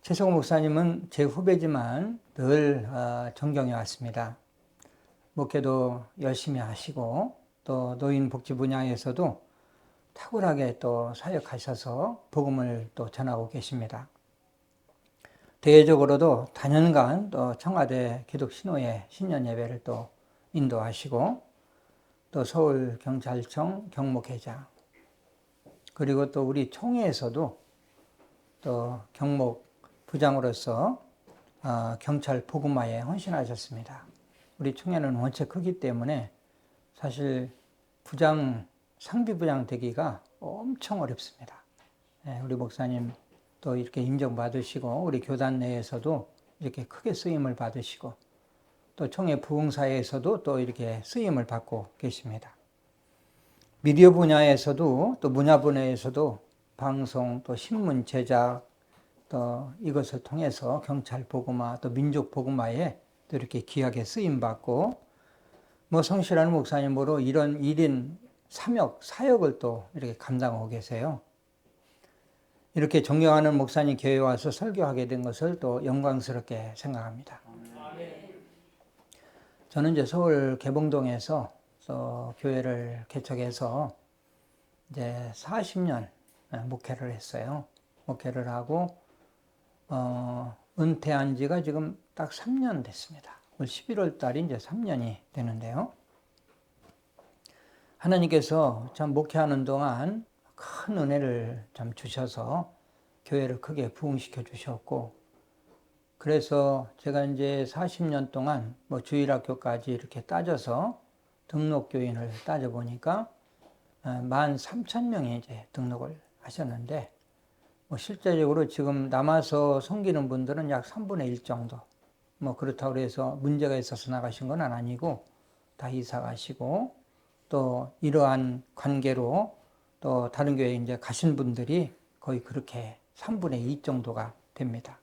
최성호 목사님은 제 후배지만 늘 존경해 왔습니다. 목회도 열심히 하시고 또 노인복지 분야에서도 탁월하게 또 사역하셔서 복음을 또 전하고 계십니다. 대외적으로도 단연간 또 청와대 기독신호회 신년 예배를 또 인도하시고 또 서울경찰청 경목회장 그리고 또 우리 총회에서도 또 경목 부장으로서 경찰 복음화에 헌신하셨습니다. 우리 총회는 원체 크기 때문에 사실 상비부장 되기가 엄청 어렵습니다. 우리 목사님 또 이렇게 인정받으시고 우리 교단 내에서도 이렇게 크게 쓰임을 받으시고 또 총회 부흥사에서도 또 이렇게 쓰임을 받고 계십니다. 미디어 분야에서도 또 문화 분야에서도 방송 또 신문 제작 또 이것을 통해서 경찰 복음화 또 민족 복음화에 또 이렇게 귀하게 쓰임 받고 성실한 목사님으로 이런 1인 3역 사역을 또 이렇게 감당하고 계세요. 이렇게 존경하는 목사님 교회에 와서 설교하게 된 것을 또 영광스럽게 생각합니다. 저는 이제 서울 개봉동에서 교회를 개척해서 이제 40년 목회를 했어요. 목회를 하고 은퇴한 지가 지금 딱 3년 됐습니다. 올 11월 달이 이제 3년이 되는데요. 하나님께서 참 목회하는 동안 큰 은혜를 참 주셔서 교회를 크게 부흥시켜 주셨고, 그래서 제가 이제 40년 동안 주일학교까지 이렇게 따져서 등록교인을 따져보니까 13,000명이 이제 등록을 하셨는데, 실제적으로 지금 남아서 섬기는 분들은 약 3분의 1 정도. 그렇다고 해서 문제가 있어서 나가신 건 아니고, 다 이사 가시고, 또 이러한 관계로 또 다른 교회에 이제 가신 분들이 거의 그렇게 3분의 2 정도가 됩니다.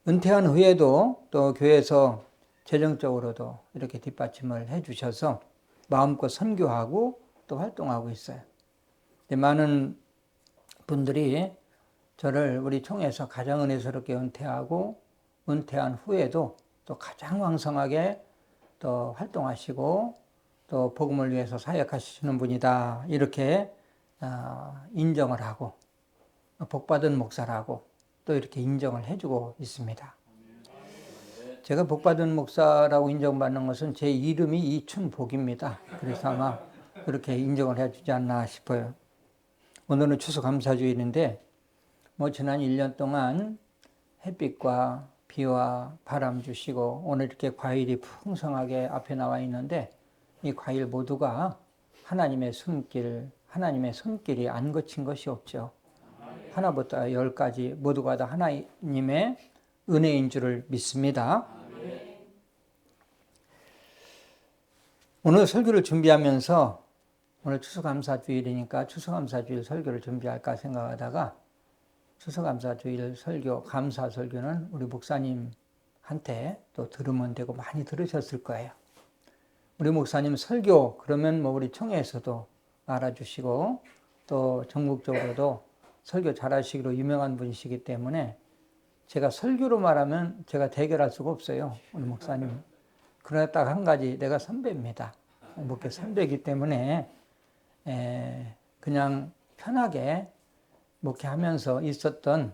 은퇴한 후에도 또 교회에서 재정적으로도 이렇게 뒷받침을 해 주셔서 마음껏 선교하고 또 활동하고 있어요. 많은 분들이 저를 우리 총회에서 가장 은혜스럽게 은퇴하고 은퇴한 후에도 또 가장 왕성하게 또 활동하시고 또 복음을 위해서 사역하시는 분이다 이렇게 인정을 하고 복받은 목사라고 또 이렇게 인정을 해주고 있습니다. 제가 복받은 목사라고 인정받는 것은 제 이름이 이춘복입니다. 그래서 아마 그렇게 인정을 해주지 않나 싶어요. 오늘은 추수감사주일인데 지난 1년 동안 햇빛과 비와 바람 주시고 오늘 이렇게 과일이 풍성하게 앞에 나와 있는데 이 과일 모두가 하나님의 손길이 안 거친 것이 없죠. 하나부터 10까지 모두가 다 하나님의 은혜인 줄을 믿습니다. 오늘 설교를 준비하면서 오늘 추수감사주일이니까 추수감사주일 설교를 준비할까 생각하다가 추수감사주일 설교, 감사 설교는 우리 목사님한테 또 들으면 되고 많이 들으셨을 거예요. 우리 목사님 설교 그러면 우리 총회에서도 알아주시고 또 전국적으로도 설교 잘하시기로 유명한 분이시기 때문에 제가 설교로 말하면 제가 대결할 수가 없어요. 우리 목사님. 그러나 딱 한 가지 내가 선배입니다. 목회 선배이기 때문에 그냥 편하게 목회하면서 있었던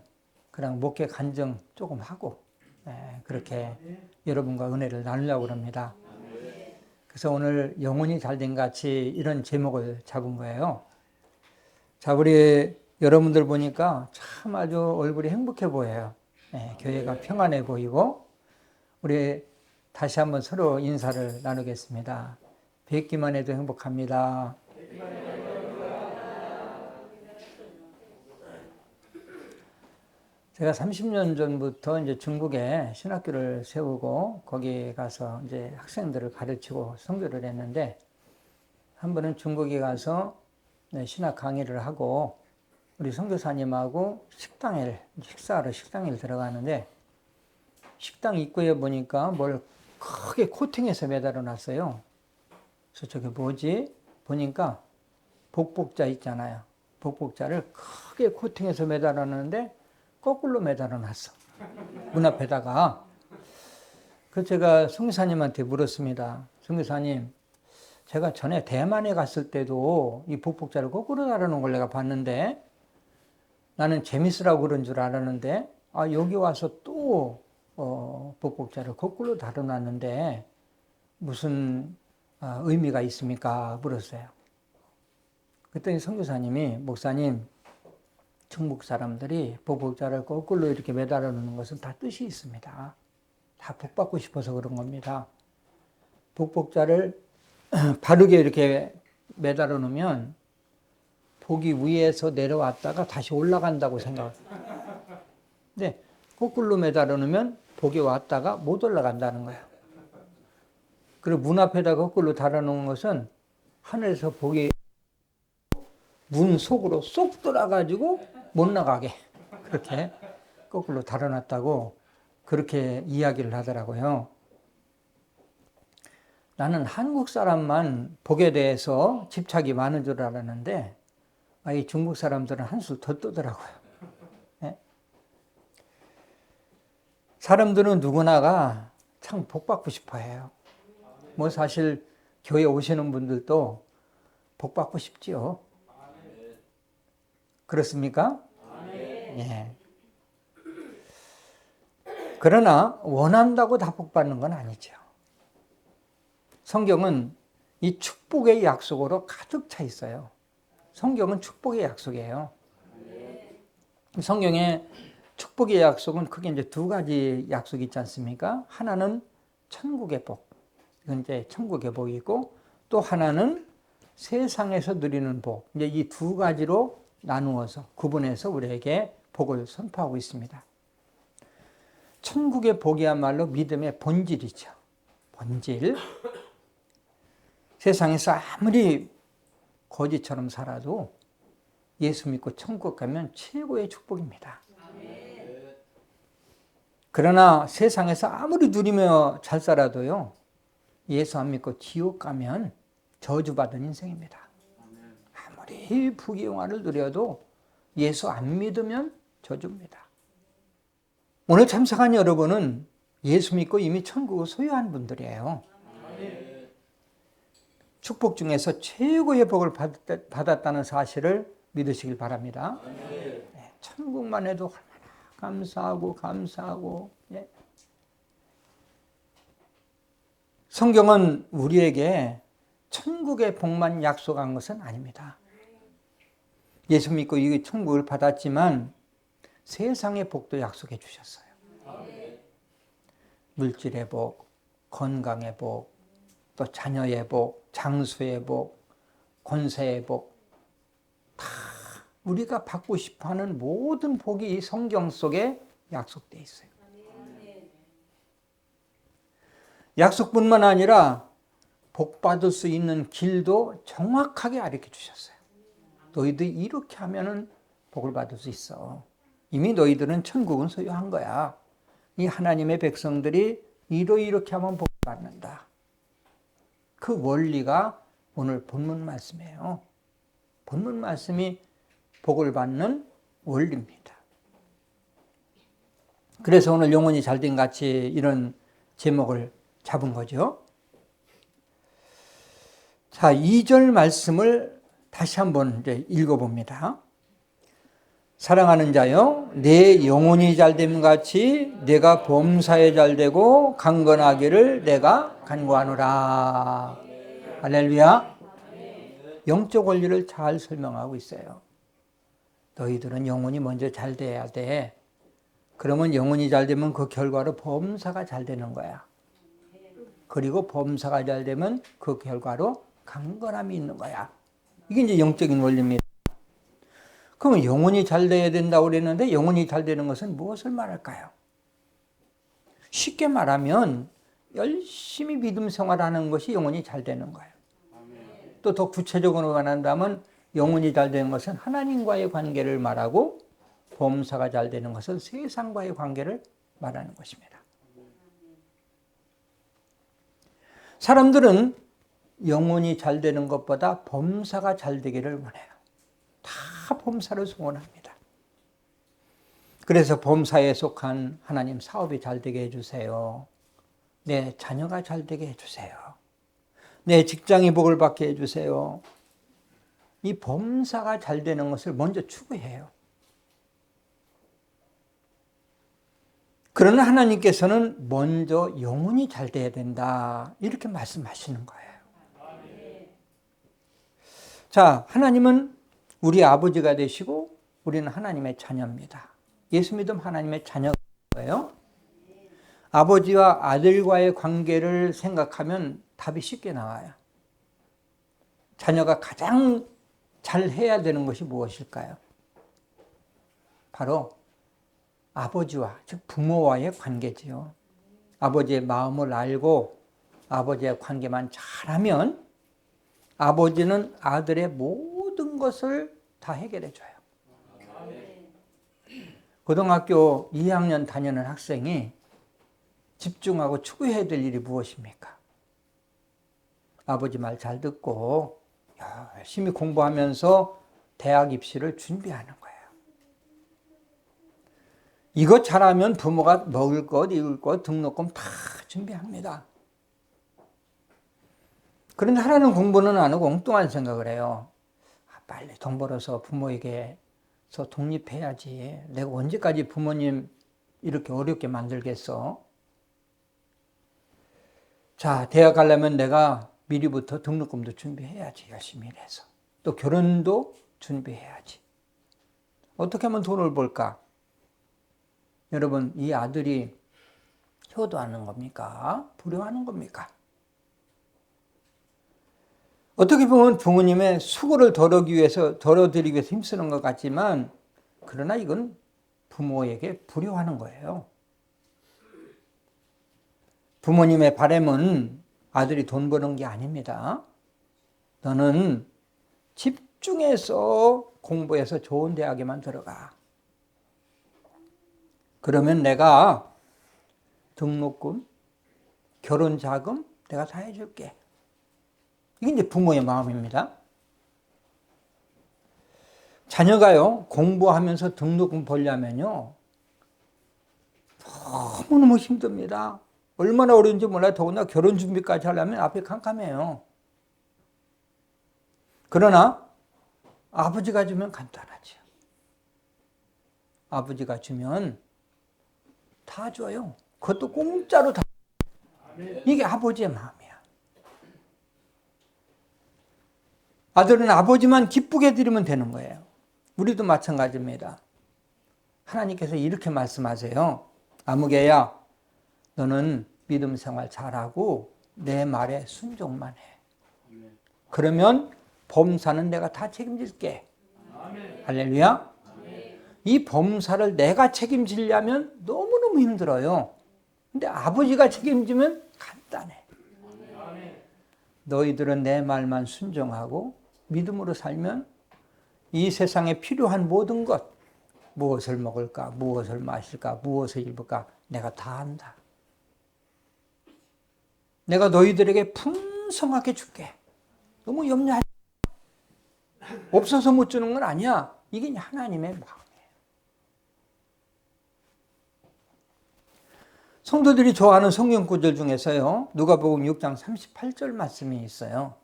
그냥 목회 간증 조금 하고 그렇게 여러분과 은혜를 나누려고 합니다. 그래서 오늘 영혼이 잘된 같이 이런 제목을 잡은 거예요. 자, 우리 여러분들 보니까 참 아주 얼굴이 행복해 보여요. 교회가 평안해 보이고 우리 다시 한번 서로 인사를 나누겠습니다. 뵙기만 해도 행복합니다. 제가 30년 전부터 이제 중국에 신학교를 세우고 거기 가서 이제 학생들을 가르치고 선교를 했는데 한 번은 중국에 가서 신학 강의를 하고 우리 선교사님하고 식사하러 식당에 들어가는데 식당 입구에 보니까 뭘 크게 코팅해서 매달아 놨어요. 그래서 저게 뭐지? 보니까 복복자 있잖아요. 복복자를 크게 코팅해서 매달아 놨는데 거꾸로 매달아 놨어. 문 앞에다가. 그래서 제가 성교사님한테 물었습니다. 성교사님, 제가 전에 대만에 갔을 때도 이 복복자를 거꾸로 달아놓은 걸 내가 봤는데 나는 재밌으라고 그런 줄 알았는데 여기 와서 또 복복자를 거꾸로 달아놨는데 무슨 의미가 있습니까? 물었어요. 그랬더니 선교사님이 목사님, 중국 사람들이 복복자를 거꾸로 이렇게 매달아 놓는 것은 다 뜻이 있습니다. 다 복받고 싶어서 그런 겁니다. 복복자를 바르게 이렇게 매달아 놓으면 복이 위에서 내려왔다가 다시 올라간다고 생각합니다. 근데 거꾸로 매달아 놓으면 복이 왔다가 못 올라간다는 거예요. 그리고 문 앞에다 거꾸로 달아 놓은 것은 하늘에서 복이 문 속으로 쏙 들어가지고 못 나가게 그렇게 거꾸로 달아놨다고 그렇게 이야기를 하더라고요. 나는 한국 사람만 복에 대해서 집착이 많은 줄 알았는데 이 중국 사람들은 한술 더 뜨더라고요. 네? 사람들은 누구나가 참 복받고 싶어 해요. 뭐 사실 교회 오시는 분들도 복받고 싶지요. 그렇습니까? 예. 그러나 원한다고 다 복받는 건 아니죠. 성경은 이 축복의 약속으로 가득 차 있어요. 성경은 축복의 약속이에요. 성경에 축복의 약속은 크게 이제 두 가지 약속이 있지 않습니까? 하나는 천국의 복. 이건 이제 천국의 복이고 또 하나는 세상에서 누리는 복. 이제 이 두 가지로 나누어서 구분해서 우리에게 복을 선포하고 있습니다. 천국의 복이야말로 믿음의 본질이죠. 본질. 세상에서 아무리 거지처럼 살아도 예수 믿고 천국 가면 최고의 축복입니다. 그러나 세상에서 아무리 누리며 잘 살아도요, 예수 안 믿고 지옥 가면 저주받은 인생입니다. 아무리 부귀영화를 누려도 예수 안 믿으면 저주입니다. 오늘 참석한 여러분은 예수 믿고 이미 천국을 소유한 분들이에요. 축복 중에서 최고의 복을 받았다는 사실을 믿으시길 바랍니다. 네, 천국만 해도 얼마나 감사하고. 예. 성경은 우리에게 천국의 복만 약속한 것은 아닙니다. 예수 믿고 이 천국을 받았지만 세상의 복도 약속해 주셨어요. 물질의 복, 건강의 복, 또 자녀의 복, 장수의 복, 권세의 복, 다 우리가 받고 싶어하는 모든 복이 성경 속에 약속되어 있어요. 약속뿐만 아니라 복 받을 수 있는 길도 정확하게 가르쳐 주셨어요. 너희들 이렇게 하면은 복을 받을 수 있어. 이미 너희들은 천국은 소유한 거야. 이 하나님의 백성들이 이렇게 하면 복을 받는다. 그 원리가 오늘 본문 말씀이에요. 본문 말씀이 복을 받는 원리입니다. 그래서 오늘 영혼이 잘된 같이 이런 제목을 잡은 거죠. 자, 2절 말씀을 다시 한번 이제 읽어봅니다. 사랑하는 자여, 내 영혼이 잘됨 같이 내가 범사에 잘되고 강건하기를 내가 간구하노라. 할렐루야. 영적 원리를 잘 설명하고 있어요. 너희들은 영혼이 먼저 잘 돼야 돼. 그러면 영혼이 잘 되면 그 결과로 범사가 잘 되는 거야. 그리고 범사가 잘 되면 그 결과로 강건함이 있는 거야. 이게 이제 영적인 원리입니다. 그러면 영혼이 잘 돼야 된다고 그랬는데 영혼이 잘 되는 것은 무엇을 말할까요? 쉽게 말하면 열심히 믿음 생활하는 것이 영혼이 잘 되는 거예요. 또 더 구체적으로 말한다면 영혼이 잘 되는 것은 하나님과의 관계를 말하고 범사가 잘 되는 것은 세상과의 관계를 말하는 것입니다. 사람들은 영혼이 잘 되는 것보다 범사가 잘 되기를 원해요. 다 범사를 소원합니다. 그래서 범사에 속한 하나님 사업이 잘 되게 해주세요. 내 자녀가 잘 되게 해주세요. 내 직장이 복을 받게 해주세요. 이 범사가 잘 되는 것을 먼저 추구해요. 그러나 하나님께서는 먼저 영혼이 잘 돼야 된다. 이렇게 말씀하시는 거예요. 자, 하나님은 우리 아버지가 되시고 우리는 하나님의 자녀입니다. 예수 믿음 하나님의 자녀예요. 아버지와 아들과의 관계를 생각하면 답이 쉽게 나와요. 자녀가 가장 잘 해야 되는 것이 무엇일까요? 바로 아버지와, 즉 부모와의 관계지요. 아버지의 마음을 알고 아버지의 관계만 잘하면 아버지는 아들의 모든 것을 다 해결해 줘요. 고등학교 2학년 다니는 학생이 집중하고 추구해야 될 일이 무엇입니까? 아버지 말 잘 듣고 열심히 공부하면서 대학 입시를 준비하는 거예요. 이것 잘하면 부모가 먹을 것, 입을 것, 등록금 다 준비합니다. 그런데 하나는 공부는 안 하고 엉뚱한 생각을 해요. 빨리 돈 벌어서 부모에게서 독립해야지. 내가 언제까지 부모님 이렇게 어렵게 만들겠어? 자, 대학 가려면 내가 미리부터 등록금도 준비해야지. 열심히 해서. 또 결혼도 준비해야지. 어떻게 하면 돈을 벌까? 여러분, 이 아들이 효도하는 겁니까? 불효하는 겁니까? 어떻게 보면 부모님의 수고를 덜어드리기 위해서 힘쓰는 것 같지만, 그러나 이건 부모에게 불효하는 거예요. 부모님의 바람은 아들이 돈 버는 게 아닙니다. 너는 집중해서 공부해서 좋은 대학에만 들어가. 그러면 내가 등록금, 결혼 자금 내가 다 해줄게. 이게 이제 부모의 마음입니다. 자녀가요, 공부하면서 등록금 벌려면요, 너무너무 힘듭니다. 얼마나 어려운지 몰라요. 더구나 결혼 준비까지 하려면 앞이 캄캄해요. 그러나 아버지가 주면 간단하죠. 아버지가 주면 다 줘요. 그것도 공짜로 다. 이게 아버지의 마음이야. 아들은 아버지만 기쁘게 드리면 되는 거예요. 우리도 마찬가지입니다. 하나님께서 이렇게 말씀하세요. 아무개야, 너는 믿음 생활 잘하고 내 말에 순종만 해. 그러면 범사는 내가 다 책임질게. 할렐루야. 이 범사를 내가 책임지려면 너무너무 힘들어요. 근데 아버지가 책임지면 간단해. 너희들은 내 말만 순종하고 믿음으로 살면 이 세상에 필요한 모든 것, 무엇을 먹을까, 무엇을 마실까, 무엇을 입을까, 내가 다 안다. 내가 너희들에게 풍성하게 줄게. 너무 염려하지 마. 없어서 못 주는 건 아니야. 이게 하나님의 마음이에요. 성도들이 좋아하는 성경 구절 중에서요, 누가복음 6장 38절 말씀이 있어요.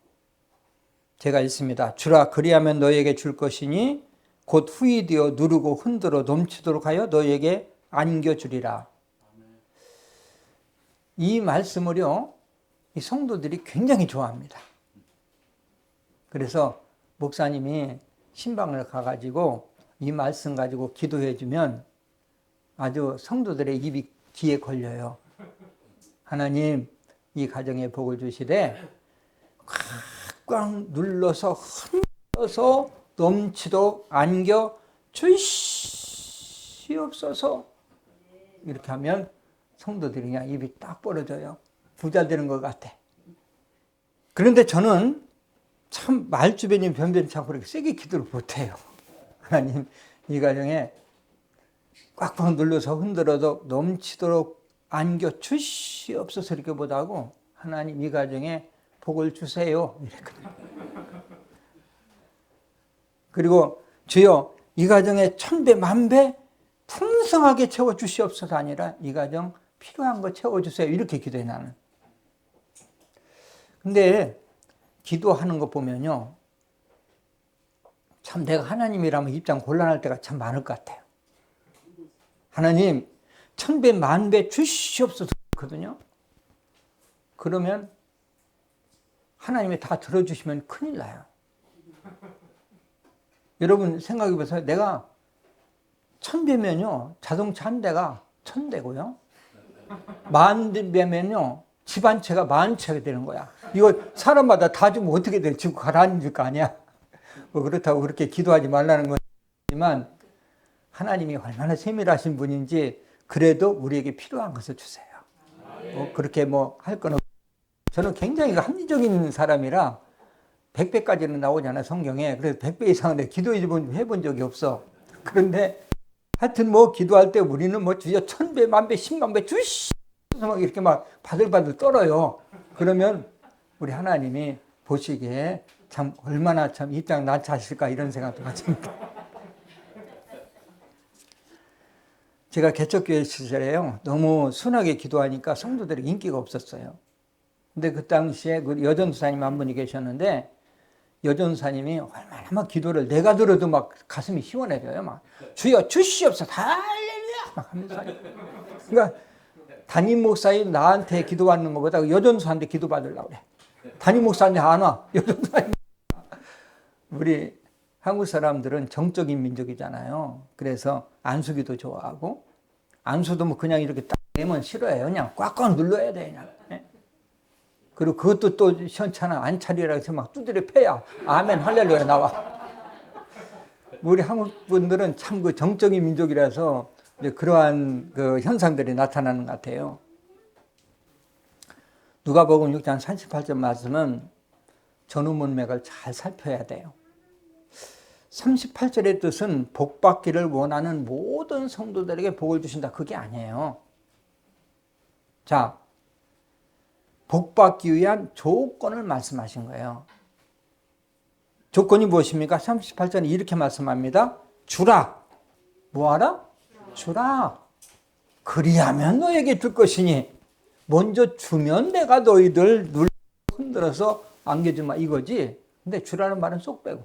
제가 읽습니다. 주라 그리하면 너에게 줄 것이니 곧 후이 되어 누르고 흔들어 넘치도록 하여 너에게 안겨주리라. 이 말씀을요, 이 성도들이 굉장히 좋아합니다. 그래서 목사님이 신방을 가가지고 이 말씀 가지고 기도해 주면 아주 성도들의 입이 귀에 걸려요. 하나님, 이 가정에 복을 주시되 꽉꽉 눌러서 흔들어서 넘치도록 안겨 주시옵소서. 이렇게 하면 성도들이 그냥 입이 딱 벌어져요. 부자 되는 것 같아. 그런데 저는 참 말주변이 변변치 않고 그렇게 세게 기도를 못해요. 하나님, 이 가정에 꽉꽉 눌러서 흔들어도 넘치도록 안겨 주시옵소서 이렇게 보다고 하나님 이 가정에 복을 주세요. 이랬거든요. 그리고 주여 이 가정에 1000배, 10,000배 풍성하게 채워주시옵소서 아니라 이 가정 필요한 거 채워주세요. 이렇게 기도해 나는. 근데 기도하는 거 보면요. 참 내가 하나님이라면 입장 곤란할 때가 참 많을 것 같아요. 하나님 천배 만배 주시옵소서 그러거든요. 그러면 하나님이 다 들어주시면 큰일 나요. 여러분 생각해 보세요. 내가 1000배면요 자동차 한 대가 1000대고요. 10,000배면요 집 한 채가 10,000채가 되는 거야. 이거 사람마다 다 주면 어떻게 돼? 지고 가라앉을 거 아니야. 뭐 그렇다고 그렇게 기도하지 말라는 거지만 하나님이 얼마나 세밀하신 분인지 그래도 우리에게 필요한 것을 주세요. 그렇게 뭐 할 건 없고 저는 굉장히 합리적인 사람이라 100배까지는 나오잖아 성경에. 그래서 100배 이상은 내가 기도해본 적이 없어. 그런데 하여튼 뭐 기도할 때 우리는 뭐 주여 1000배, 만배, 10만배 주시 막 이렇게 막 바들바들 떨어요. 그러면 우리 하나님이 보시기에 참 얼마나 참 이 땅 난처하실까 이런 생각도 가집니다. 제가 개척교회 시절에요. 너무 순하게 기도하니까 성도들이 인기가 없었어요. 근데 그 당시에 그 여전사님 한 분이 계셨는데 여전사님이 얼마나 막 기도를 내가 들어도 막 가슴이 시원해져요. 막 주여 주시옵소서 할렐루야 막 하면서. 그러니까 담임 목사님 나한테 기도받는 것보다 여전사한테 기도받으려고 그래. 담임 목사한테 안 와. 여전사님. 우리 한국 사람들은 정적인 민족이잖아요. 그래서 안수기도 좋아하고 안수도 뭐 그냥 이렇게 딱 내면 싫어해요. 그냥 꽉꽉 눌러야 돼 그냥. 그리고 그것도 또 시원찮아. 안 차리라고 해서 막 두드려 패야 아멘 할렐루야 나와. 우리 한국 분들은 참 그 정적인 민족이라서 이제 그러한 그 현상들이 나타나는 것 같아요. 누가복음 6장 38절 말씀은 전후문맥을 잘 살펴야 돼요. 38절의 뜻은 복 받기를 원하는 모든 성도들에게 복을 주신다. 그게 아니에요. 자, 복 받기 위한 조건을 말씀하신 거예요. 조건이 무엇입니까? 38절에 이렇게 말씀합니다. 주라. 뭐하라? 주라. 그리하면 너에게 줄 것이니 먼저 주면 내가 너희들 흔들어서 안겨주마 이거지. 근데 주라는 말은 쏙 빼고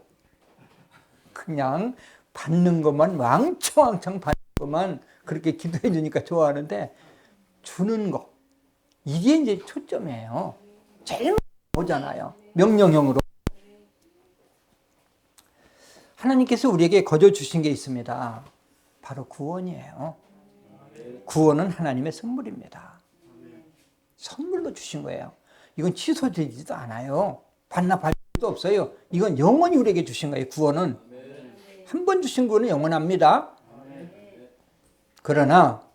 그냥 받는 것만 왕창 받는 것만 그렇게 기도해 주니까 좋아하는데 주는 거 이게 이제 초점이에요. 제일 오잖아요. 명령형으로. 하나님께서 우리에게 거저 주신 게 있습니다. 바로 구원이에요. 구원은 하나님의 선물입니다. 선물로 주신 거예요. 이건 취소되지도 않아요. 받나 받을 수도 없어요. 이건 영원히 우리에게 주신 거예요. 구원은. 한 번 주신 구원은 영원합니다. 그러나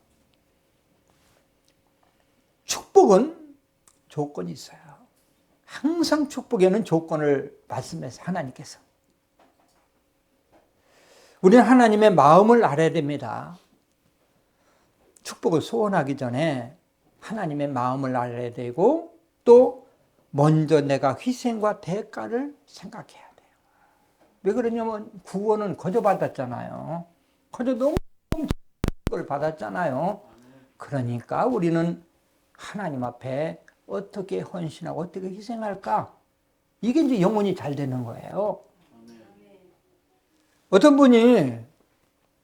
축복은 조건이 있어요. 항상 축복에는 조건을 말씀해서 하나님께서. 우리는 하나님의 마음을 알아야 됩니다. 축복을 소원하기 전에 하나님의 마음을 알아야 되고 또 먼저 내가 희생과 대가를 생각해야 돼요. 왜 그러냐면 구원은 거저 받았잖아요. 거저 너무 걸 받았잖아요. 그러니까 우리는 하나님 앞에 어떻게 헌신하고 어떻게 희생할까? 이게 이제 영혼이 잘 되는 거예요. 어떤 분이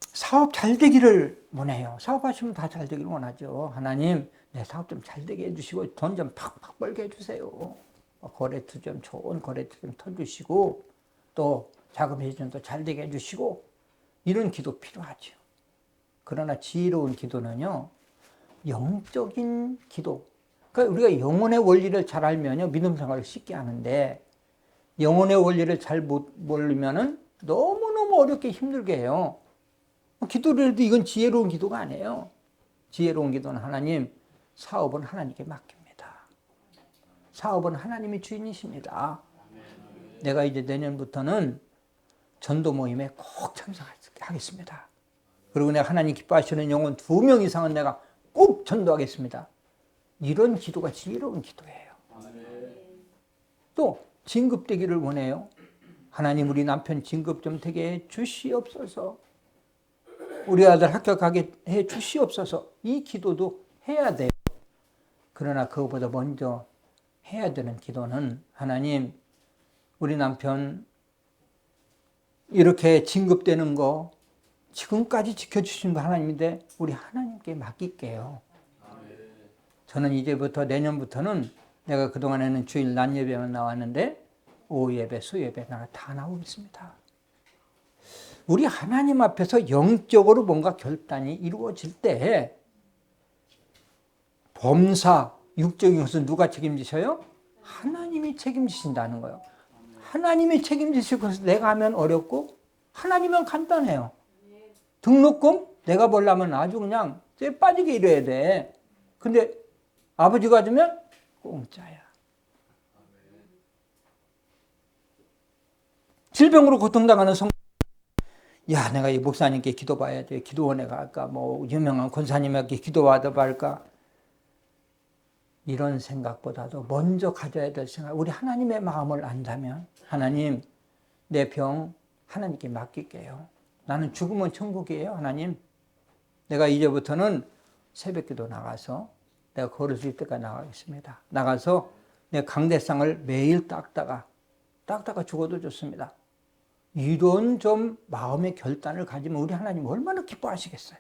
사업 잘 되기를 원해요. 사업하시면 다 잘 되기를 원하죠. 하나님, 내 사업 좀 잘 되게 해주시고 돈 좀 팍팍 벌게 해주세요. 거래투 좀 좋은 거래투 좀 터주시고 또 자금 회전도 잘 되게 해주시고 이런 기도 필요하죠. 그러나 지혜로운 기도는요. 영적인 기도. 그러니까 우리가 영혼의 원리를 잘 알면요. 믿음 생활을 쉽게 하는데 영혼의 원리를 잘 못 모르면은 너무너무 어렵게 힘들게 해요. 기도를 해도 이건 지혜로운 기도가 아니에요. 지혜로운 기도는 하나님, 사업은 하나님께 맡깁니다. 사업은 하나님이 주인이십니다. 내가 이제 내년부터는 전도 모임에 꼭 참석하겠습니다. 그리고 내가 하나님 기뻐하시는 영혼 2명 이상은 내가 꼭 전도하겠습니다. 이런 기도가 지혜로운 기도예요. 또 진급되기를 원해요. 하나님 우리 남편 진급 좀 되게 해 주시옵소서. 우리 아들 학교 가게 해 주시옵소서. 이 기도도 해야 돼요. 그러나 그것보다 먼저 해야 되는 기도는 하나님, 우리 남편 이렇게 진급되는 거 지금까지 지켜주신 거 하나님인데 우리 하나님께 맡길게요. 저는 이제부터 내년부터는 내가 그동안에는 주일 낮 예배만 나왔는데 오후 예배, 수예배 다 나오겠습니다. 우리 하나님 앞에서 영적으로 뭔가 결단이 이루어질 때 범사, 육적인 것은 누가 책임지셔요? 하나님이 책임지신다는 거예요. 하나님이 책임지실 것을 내가 하면 어렵고 하나님은 간단해요. 등록금 내가 벌려면 아주 그냥 쇠 빠지게 일해야 돼. 근데 아버지가 주면 공짜야. 질병으로 고통당하는 야, 내가 이 목사님께 기도봐야 돼. 기도원에 갈까? 뭐 유명한 권사님에게 기도받아 볼까? 이런 생각보다도 먼저 가져야 될 생각. 우리 하나님의 마음을 안다면 하나님, 내 병 하나님께 맡길게요. 나는 죽으면 천국이에요. 하나님, 내가 이제부터는 새벽기도 나가서 내가 걸을 수 있을 때까지 나가겠습니다. 나가서 내 강대상을 매일 닦다가 죽어도 좋습니다. 이런 좀 마음의 결단을 가지면 우리 하나님 얼마나 기뻐하시겠어요.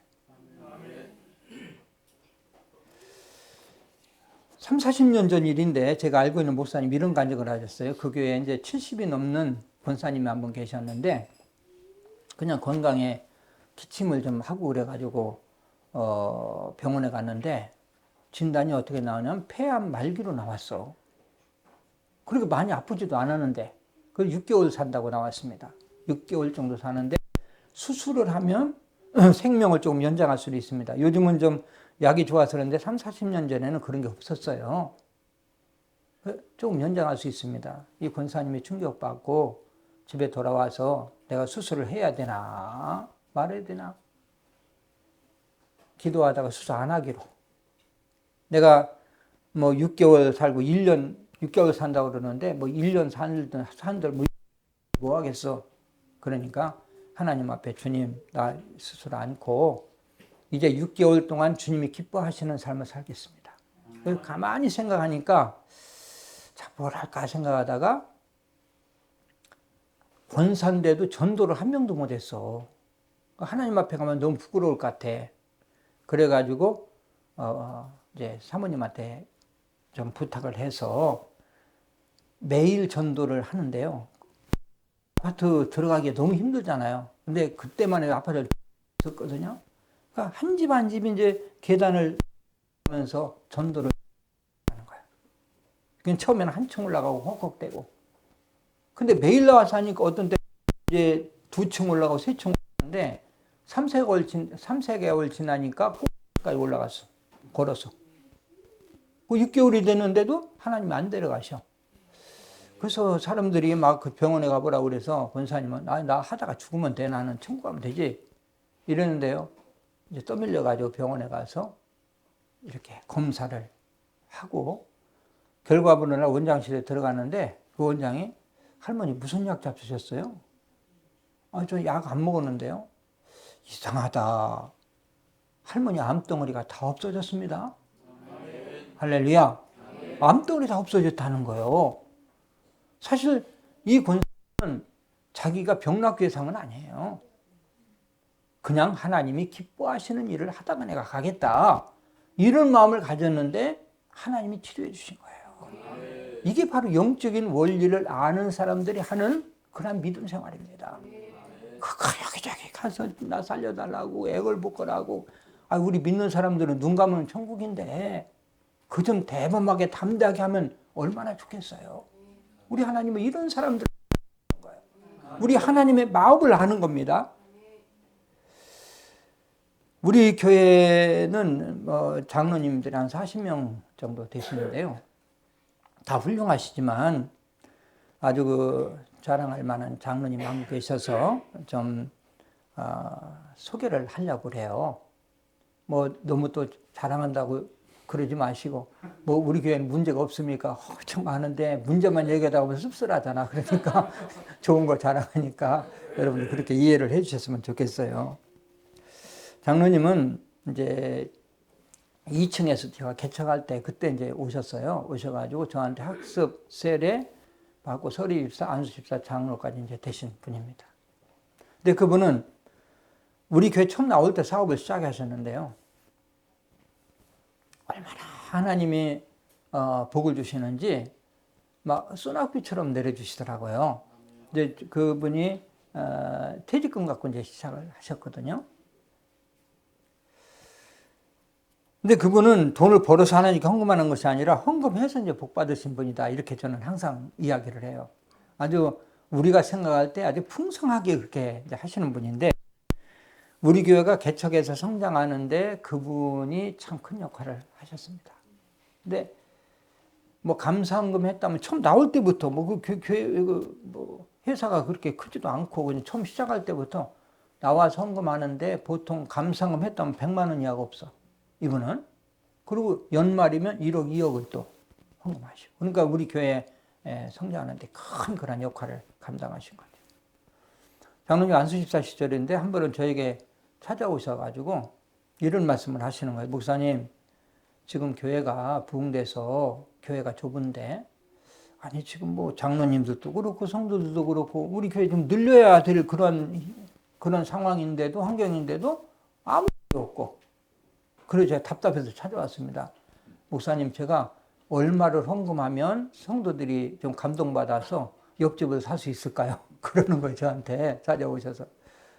30-40년 전 일인데 제가 알고 있는 목사님 이런 간증을 하셨어요. 그 교회에 이제 70이 넘는 권사님이 한 분 계셨는데 그냥 건강에 기침을 좀 하고 그래가지고 병원에 갔는데 진단이 어떻게 나오냐면 폐암 말기로 나왔어. 그렇게 많이 아프지도 않았는데 그걸 6개월 산다고 나왔습니다. 6개월 정도 사는데 수술을 하면 생명을 조금 연장할 수도 있습니다. 요즘은 좀 약이 좋아서 그런데 30-40년 전에는 그런 게 없었어요. 조금 연장할 수 있습니다. 이 권사님이 충격받고 집에 돌아와서 내가 수술을 해야 되나 말해야 되나 기도하다가 수술 안 하기로. 내가 뭐 6개월 살고 1년 6개월 산다고 그러는데 뭐 1년 산들 뭐 하겠어. 그러니까 하나님 앞에 주님 나 스스로 않고 이제 6개월 동안 주님이 기뻐하시는 삶을 살겠습니다. 그래서 가만히 생각하니까 자, 뭘 할까 생각하다가 권사인데도 전도를 한 명도 못했어. 하나님 앞에 가면 너무 부끄러울 것 같아. 그래가지고 이제 사모님한테 좀 부탁을 해서 매일 전도를 하는데요. 아파트 들어가기 너무 힘들잖아요. 근데 그때만 해도 아파트를 있었거든요. 그러니까 한 집 한 집이 이제 계단을 하면서 전도를 하는 거예요. 그냥 처음에는 한층 올라가고 헉헉대고. 근데 매일 나와서 하니까 어떤 때 이제 2층 올라가고 3층 올라가는데 3-4개월 지나니까 꼭까지 올라갔어. 걸어서. 그 6개월이 됐는데도 하나님이 안 데려가셔. 그래서 사람들이 막 그 병원에 가보라고 그래서 권사님은 나 하다가 죽으면 돼. 나는 천국 가면 되지. 이랬는데요. 이제 떠밀려가지고 병원에 가서 이렇게 검사를 하고 결과보는 날 원장실에 들어갔는데 그 원장이 할머니 무슨 약 잡수셨어요? 저 약 안 먹었는데요. 이상하다. 할머니 암덩어리가 다 없어졌습니다. 할렐루야. 암덩어리 다 없어졌다는 거예요. 사실 이 권사는 자기가 병났기 위해서는 아니에요. 그냥 하나님이 기뻐하시는 일을 하다가 내가 가겠다. 이런 마음을 가졌는데 하나님이 치료해 주신 거예요. 이게 바로 영적인 원리를 아는 사람들이 하는 그런 믿음 생활입니다. 그거 여기저기 가서 나 살려달라고 애걸복걸하고 우리 믿는 사람들은 눈 감으면 천국인데 그 좀 대범하게 담대하게 하면 얼마나 좋겠어요. 우리 하나님은 이런 사람들 거예요. 우리 하나님의 마음을 아는 겁니다. 우리 교회는 장로님들이 한 40명 정도 되시는데요. 다 훌륭하시지만 아주 자랑할 만한 장로님 한 분 계셔서 좀 소개를 하려고 그래요. 너무 또 자랑한다고 그러지 마시고 우리 교회는 문제가 없습니까? 엄청 많은데 문제만 얘기하다 보면 씁쓸하잖아. 그러니까 좋은 거 자랑하니까 여러분들 그렇게 이해를 해 주셨으면 좋겠어요. 장로님은 이제 2층에서 제가 개척할 때 그때 이제 오셨어요. 오셔가지고 저한테 학습 세례 받고 서리 집사, 안수 집사 장로까지 이제 되신 분입니다. 근데 그분은 우리 교회 처음 나올 때 사업을 시작하셨는데요. 얼마나 하나님이 복을 주시는지 막 소낙비처럼 내려주시더라고요. 근데 그분이 퇴직금 갖고 이제 시작을 하셨거든요. 근데 그분은 돈을 벌어서 하나님께 헌금하는 것이 아니라 헌금해서 이제 복 받으신 분이다. 이렇게 저는 항상 이야기를 해요. 아주 우리가 생각할 때 아주 풍성하게 그렇게 이제 하시는 분인데 우리 교회가 개척해서 성장하는데 그분이 참 큰 역할을 하셨습니다. 근데 뭐 감사헌금 했다면 처음 나올 때부터 뭐 그 교회 뭐 회사가 그렇게 크지도 않고 그냥 처음 시작할 때부터 나와서 헌금하는데 보통 감사헌금 했다면 100만 원 이하가 없어. 이분은. 그리고 연말이면 1억, 2억을 또 헌금하시고. 그러니까 우리 교회 성장하는데 큰 그런 역할을 감당하신 거죠. 장로님 안수집사 시절인데 한 번은 저에게 찾아오셔가지고 이런 말씀을 하시는 거예요. 목사님, 지금 교회가 부흥돼서 교회가 좁은데 아니 지금 뭐 장로님들도 그렇고 성도들도 그렇고 우리 교회 좀 늘려야 될 그런 상황인데도 환경인데도 아무 게 없고 그래서 제가 답답해서 찾아왔습니다. 목사님, 제가 얼마를 헌금하면 성도들이 좀 감동받아서 옆집을 살 수 있을까요? 그러는 거예요. 저한테 찾아오셔서.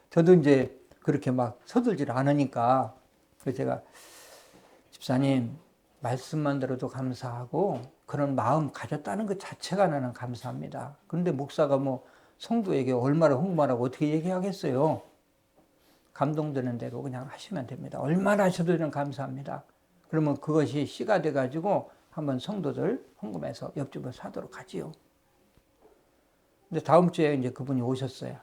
저도 이제 그렇게 막 서둘질 않으니까 그래서 제가 집사님, 말씀만 들어도 감사하고 그런 마음 가졌다는 것 자체가 나는 감사합니다. 그런데 목사가 뭐 성도에게 얼마를 헌금하라고 어떻게 얘기하겠어요? 감동되는 대로 그냥 하시면 됩니다. 얼마나 하셔도 저는 감사합니다. 그러면 그것이 씨가 돼가지고 한번 성도들 헌금해서 옆집을 사도록 하지요. 근데 다음 주에 이제 그분이 오셨어요.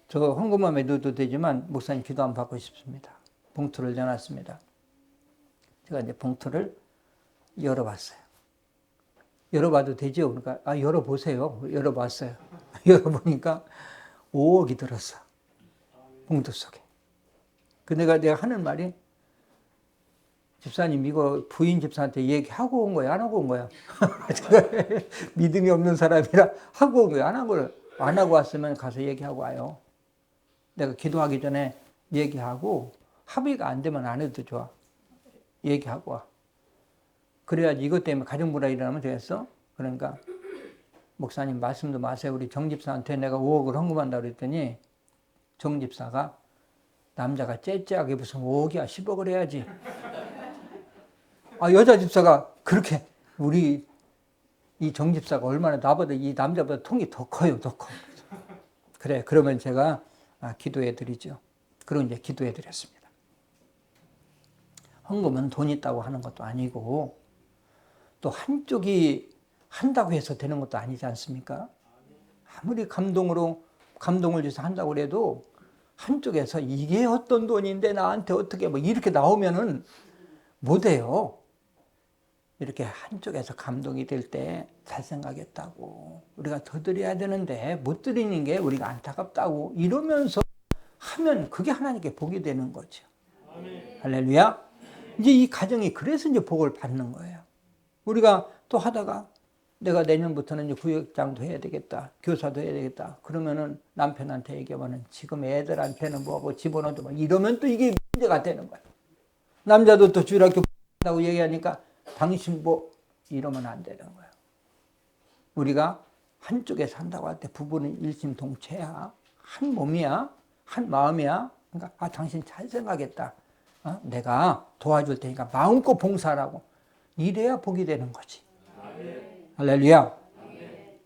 저 헌금함에 넣어도 되지만 목사님 기도 한번 받고 싶습니다. 봉투를 내놨습니다. 제가 이제 봉투를 열어봤어요. 열어봐도 되죠? 그러니까 열어보세요. 열어봤어요. 열어보니까 5억이 들었어. 봉투 속에. 그 내가 하는 말이 집사님 이거 부인 집사한테 얘기하고 온 거야? 안 하고 온 거야? 믿음이 없는 사람이라 하고 온 거야? 안 하고 왔으면 가서 얘기하고 와요. 내가 기도하기 전에 얘기하고 합의가 안 되면 안 해도 좋아. 얘기하고 와. 그래야지 이것 때문에 가정불화가 일어나면 되겠어? 그러니까 목사님 말씀도 마세요. 우리 정집사한테 내가 5억을 헌금한다고 그랬더니 정집사가 남자가 째째하게 무슨 5억이야 10억을 해야지. 여자 집사가 그렇게 우리 이 정집사가 얼마나 나보다 이 남자보다 통이 더 커요. 더 커. 그래 그러면 제가 기도해 드리죠. 그럼 이제 기도해 드렸습니다. 헌금은 돈 있다고 하는 것도 아니고 또 한쪽이 한다고 해서 되는 것도 아니지 않습니까? 아무리 감동을 줘서 한다고 해도 한쪽에서 이게 어떤 돈인데 나한테 어떻게 뭐 이렇게 나오면은 못해요. 이렇게 한쪽에서 감동이 될 때 잘 생각했다고 우리가 더 드려야 되는데 못 드리는 게 우리가 안타깝다고 이러면서 하면 그게 하나님께 복이 되는 거죠. 아멘. 할렐루야. 이제 이 가정이 그래서 이제 복을 받는 거예요. 우리가 또 하다가 내가 내년부터는 이제 구역장도 해야 되겠다. 교사도 해야 되겠다. 그러면은 남편한테 얘기하면은 지금 애들한테는 뭐하고 집어넣어도 뭐 이러면 또 이게 문제가 되는 거야. 남자도 또 주일학교 한다고 얘기하니까 당신 뭐 이러면 안 되는 거야. 우리가 한쪽에 산다고 할 때 부부는 일심동체야. 한 몸이야. 한 마음이야. 그러니까 당신 잘 생각했다. 내가 도와줄 테니까 마음껏 봉사하라고. 이래야 복이 되는 거지. 아멘. 할렐루야. 아멘.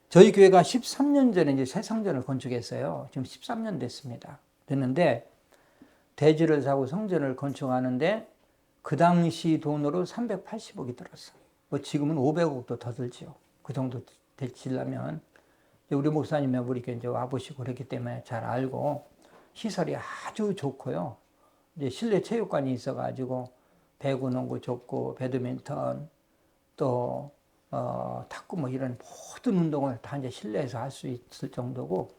저희 교회가 13년 전에 이제 새 성전을 건축했어요. 지금 13년 됐는데 대지를 사고 성전을 건축하는데 그 당시 돈으로 380억이 들었어. 뭐 지금은 500억도 더 들지요. 그 정도 되려면 우리 목사님이 우리 교회 이제 와보시고 그랬기 때문에 잘 알고 시설이 아주 좋고요. 이제 실내 체육관이 있어가지고 배구, 농구 좋고 배드민턴 또 탁구 뭐 이런 모든 운동을 다 이제 실내에서 할 수 있을 정도고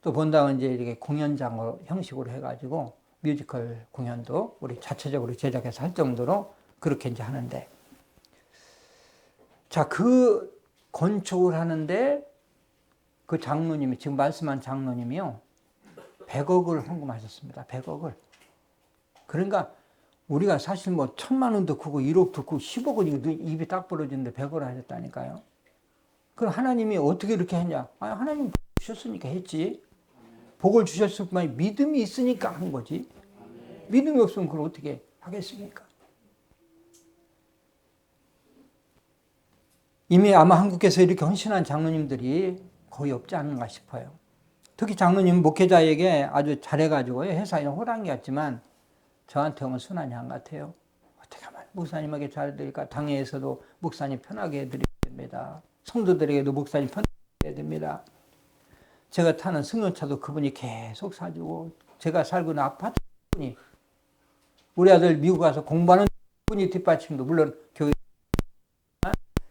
또 본당은 이제 이렇게 공연장 형식으로 해가지고 뮤지컬 공연도 우리 자체적으로 제작해서 할 정도로 그렇게 이제 하는데, 자, 그 건축을 하는데 그 장로님이, 지금 말씀한 장로님이요, 100억을 헌금하셨습니다. 100억을. 그러니까 우리가 사실 뭐 1000만 원도 크고 1억도 크고 10억은 입이 딱 벌어지는데 100억을 하셨다니까요. 그럼 하나님이 어떻게 이렇게 했냐? 하나님 주셨으니까 했지. 복을 주셨을 뿐만 믿음이 있으니까 한 거지. 믿음이 없으면 그걸 어떻게 하겠습니까? 이미 아마 한국에서 이렇게 헌신한 장로님들이 거의 없지 않은가 싶어요. 특히 장로님 목회자에게 아주 잘해가지고 회사에는 호랑이 같지만 저한테 오면 순환이 안 같아요. 어떻게 하면 목사님에게 잘 될까? 당회에서도 목사님 편하게 해드려야 됩니다. 성도들에게도 목사님 편하게 해야 됩니다. 제가 타는 승용차도 그분이 계속 사주고, 제가 살고 있는 아파트 분이, 우리 아들 미국 가서 공부하는 분이 뒷받침도 물론 교회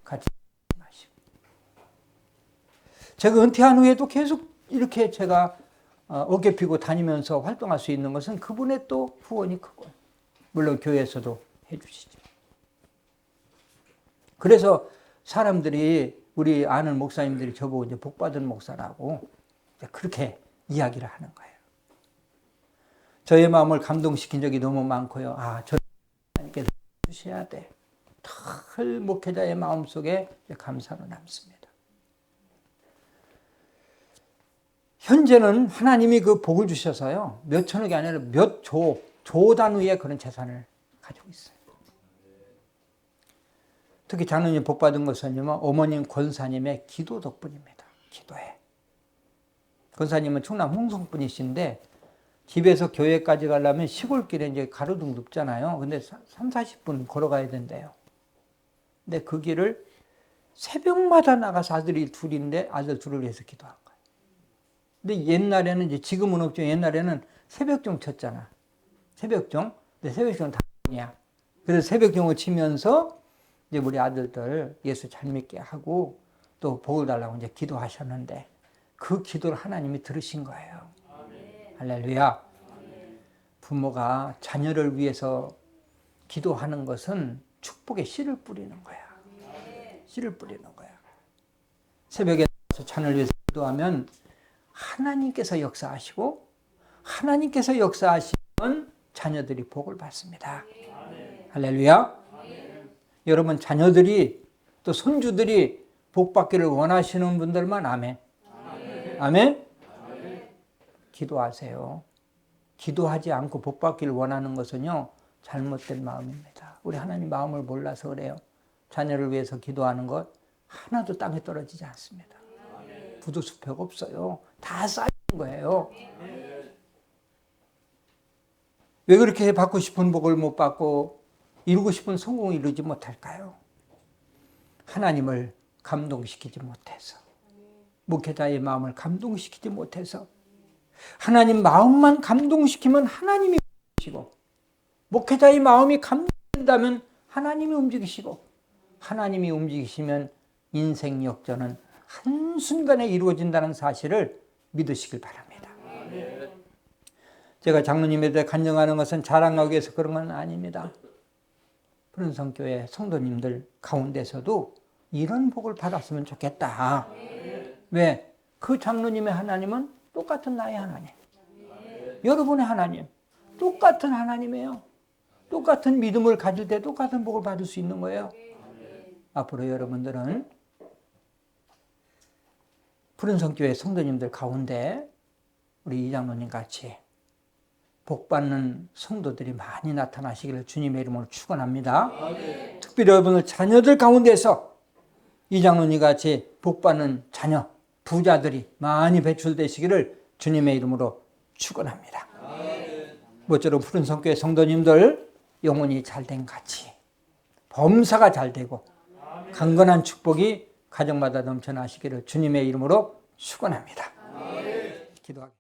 같이 마시고, 제가 은퇴한 후에도 계속 이렇게 제가 어깨 피고 다니면서 활동할 수 있는 것은 그분의 또 후원이 크고, 물론 교회에서도 해주시죠. 그래서 사람들이, 우리 아는 목사님들이 저보고 이제 복받은 목사라고 그렇게 이야기를 하는 거예요. 저의 마음을 감동시킨 적이 너무 많고요. 저 하나님께서 주셔야 돼. 늘 목회자의 마음속에 감사로 남습니다. 현재는 하나님이 그 복을 주셔서요, 몇 천억이 아니라 몇 조 단위의 그런 재산을 가지고 있어요. 특히 장로님 복받은 것은 어머님 권사님의 기도 덕분입니다. 기도해. 권사님은 충남 홍성분이신데 집에서 교회까지 가려면 시골길에 이제 가로등 눕잖아요. 근데 30-40분 걸어가야 된대요. 근데 그 길을 새벽마다 나가서 아들이 둘인데 아들 둘을 위해서 기도한 거예요. 근데 옛날에는, 이제 지금은 없죠. 옛날에는 새벽종 쳤잖아. 새벽종. 근데 새벽종은 다이야. 그래서 새벽종을 치면서 이제 우리 아들들 예수 잘 믿게 하고 또 복을 달라고 이제 기도하셨는데, 그 기도를 하나님이 들으신 거예요. 아멘. 할렐루야. 아멘. 부모가 자녀를 위해서 기도하는 것은 축복의 씨를 뿌리는 거야. 아멘. 씨를 뿌리는 거야. 새벽에 나와서 자녀를 위해서 기도하면 하나님께서 역사하시고, 하나님께서 역사하시면 자녀들이 복을 받습니다. 아멘. 할렐루야. 아멘. 여러분 자녀들이 또 손주들이 복 받기를 원하시는 분들만 아멘. 아멘? 아멘? 기도하세요. 기도하지 않고 복 받기를 원하는 것은요, 잘못된 마음입니다. 우리 하나님 마음을 몰라서 그래요. 자녀를 위해서 기도하는 것 하나도 땅에 떨어지지 않습니다. 부두수표가 없어요. 다 쌓인 거예요. 왜 그렇게 받고 싶은 복을 못 받고 이루고 싶은 성공을 이루지 못할까요? 하나님을 감동시키지 못해서, 목회자의 마음을 감동시키지 못해서. 하나님 마음만 감동시키면 하나님이 움직이시고, 목회자의 마음이 감동된다면 하나님이 움직이시고, 하나님이 움직이시면 인생 역전은 한순간에 이루어진다는 사실을 믿으시길 바랍니다. 제가 장로님에 대해 간증하는 것은 자랑하기 위해서 그런 건 아닙니다. 푸른성교회 성도님들 가운데서도 이런 복을 받았으면 좋겠다. 왜? 그 장로님의 하나님은 똑같은 나의 하나님. 여러분의 하나님. 똑같은 하나님이에요. 똑같은 믿음을 가질 때 똑같은 복을 받을 수 있는 거예요. 앞으로 여러분들은 푸른성교회 성도님들 가운데 우리 이 장로님 같이 복받는 성도들이 많이 나타나시기를 주님의 이름으로 축원합니다. 특별히 여러분들 자녀들 가운데서 이 장로님 같이 복받는 자녀, 부자들이 많이 배출되시기를 주님의 이름으로 축원합니다. 모쪼록 푸른성교회 성도님들 영혼이 잘된 같이 범사가 잘되고 강건한 축복이 가정마다 넘쳐나시기를 주님의 이름으로 축원합니다. 기도하겠습니다.